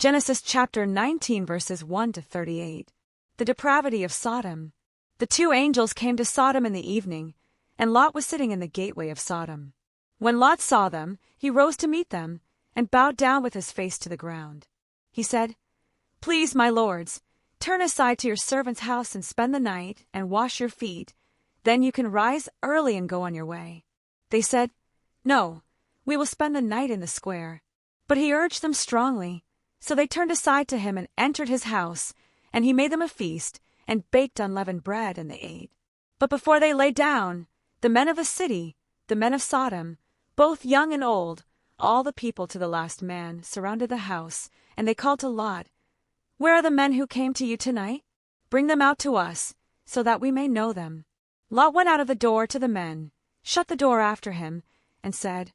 Genesis chapter 19 verses 1 to 38. The depravity of Sodom. The two angels came to Sodom in the evening, and Lot was sitting in the gateway of Sodom. When Lot saw them, he rose to meet them, and bowed down with his face to the ground. He said, "Please, my lords, turn aside to your servant's house and spend the night, and wash your feet. Then you can rise early and go on your way." They said, "No, we will spend the night in the square." But he urged them strongly. So they turned aside to him and entered his house, and he made them a feast, and baked unleavened bread, and they ate. But before they lay down, the men of the city, the men of Sodom, both young and old, all the people to the last man, surrounded the house, and they called to Lot, "Where are the men who came to you tonight? Bring them out to us, so that we may know them." Lot went out of the door to the men, shut the door after him, and said,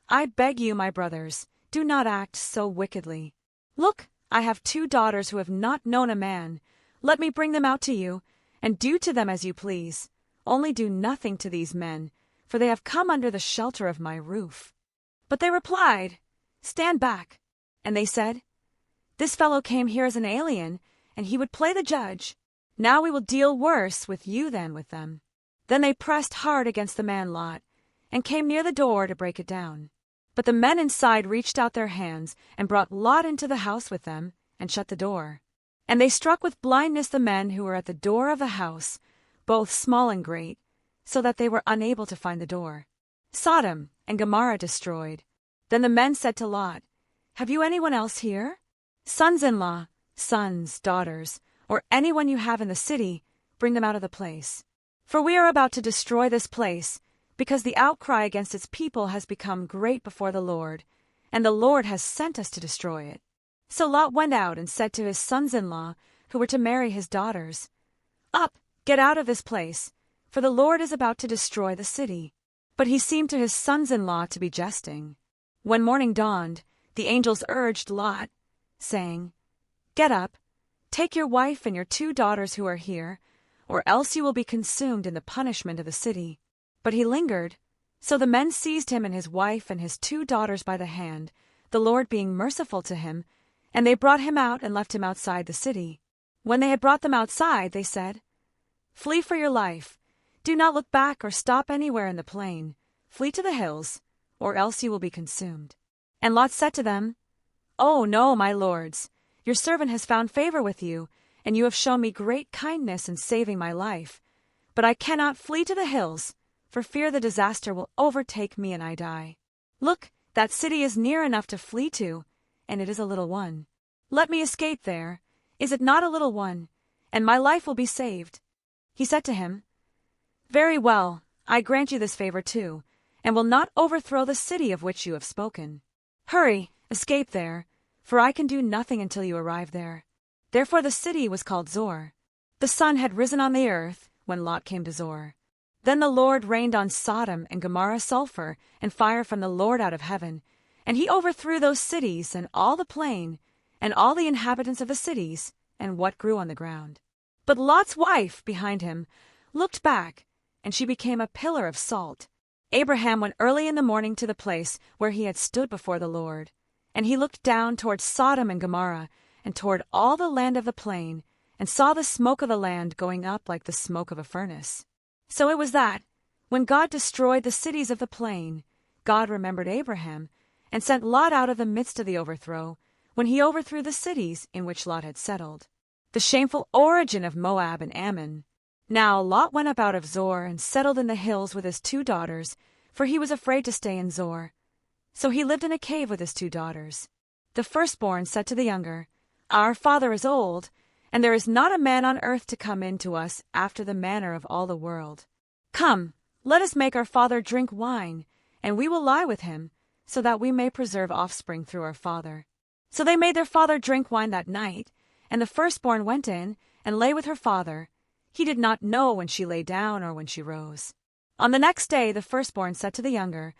"I beg you, my brothers, do not act so wickedly. Look, I have 2 daughters who have not known a man. Let me bring them out to you, and do to them as you please. Only do nothing to these men, for they have come under the shelter of my roof." But they replied, "Stand back." And they said, "This fellow came here as an alien, and he would play the judge. Now we will deal worse with you than with them." Then they pressed hard against the man Lot, and came near the door to break it down. But the men inside reached out their hands and brought Lot into the house with them, and shut the door. And they struck with blindness the men who were at the door of the house, both small and great, so that they were unable to find the door. Sodom and Gomorrah destroyed. Then the men said to Lot, "Have you anyone else here? Sons-in-law, sons, daughters, or anyone you have in the city, bring them out of the place. For we are about to destroy this place, because the outcry against its people has become great before the Lord, and the Lord has sent us to destroy it." So Lot went out and said to his sons-in-law, who were to marry his daughters, "Up, get out of this place, for the Lord is about to destroy the city." But he seemed to his sons-in-law to be jesting. When morning dawned, the angels urged Lot, saying, "Get up, take your wife and your 2 daughters who are here, or else you will be consumed in the punishment of the city." But he lingered. So the men seized him and his wife and his 2 daughters by the hand, the Lord being merciful to him, and they brought him out and left him outside the city. When they had brought them outside, they said, "Flee for your life. Do not look back or stop anywhere in the plain. Flee to the hills, or else you will be consumed." And Lot said to them, "Oh, no, my lords, your servant has found favor with you, and you have shown me great kindness in saving my life. But I cannot flee to the hills, for fear the disaster will overtake me and I die. Look, that city is near enough to flee to, and it is a little one. Let me escape there. Is it not a little one? And my life will be saved." He said to him, "Very well, I grant you this favor too, and will not overthrow the city of which you have spoken. Hurry, escape there, for I can do nothing until you arrive there." Therefore the city was called Zoar. The sun had risen on the earth when Lot came to Zoar. Then the Lord rained on Sodom and Gomorrah sulfur and fire from the Lord out of heaven, and he overthrew those cities and all the plain, and all the inhabitants of the cities, and what grew on the ground. But Lot's wife, behind him, looked back, and she became a pillar of salt. Abraham went early in the morning to the place where he had stood before the Lord, and he looked down toward Sodom and Gomorrah, and toward all the land of the plain, and saw the smoke of the land going up like the smoke of a furnace. So it was that, when God destroyed the cities of the plain, God remembered Abraham, and sent Lot out of the midst of the overthrow, when he overthrew the cities in which Lot had settled. The shameful origin of Moab and Ammon. Now Lot went up out of Zoar and settled in the hills with his 2 daughters, for he was afraid to stay in Zoar. So he lived in a cave with his 2 daughters. The firstborn said to the younger, "Our father is old, and there is not a man on earth to come in to us after the manner of all the world. Come, let us make our father drink wine, and we will lie with him, so that we may preserve offspring through our father." So they made their father drink wine that night, and the firstborn went in and lay with her father. He did not know when she lay down or when she rose. On the next day the firstborn said to the younger,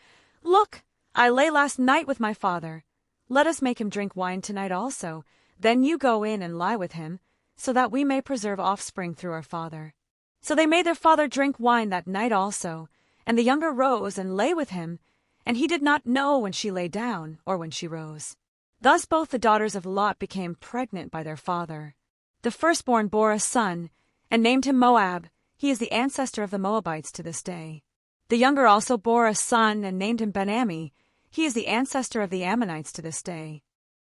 "Look, I lay last night with my father. Let us make him drink wine tonight also. Then you go in and lie with him, so that we may preserve offspring through our father." So they made their father drink wine that night also, and the younger rose and lay with him, and he did not know when she lay down or when she rose. Thus both the daughters of Lot became pregnant by their father. The firstborn bore a son, and named him Moab. He is the ancestor of the Moabites to this day. The younger also bore a son, and named him Ben-Ammi. He is the ancestor of the Ammonites to this day.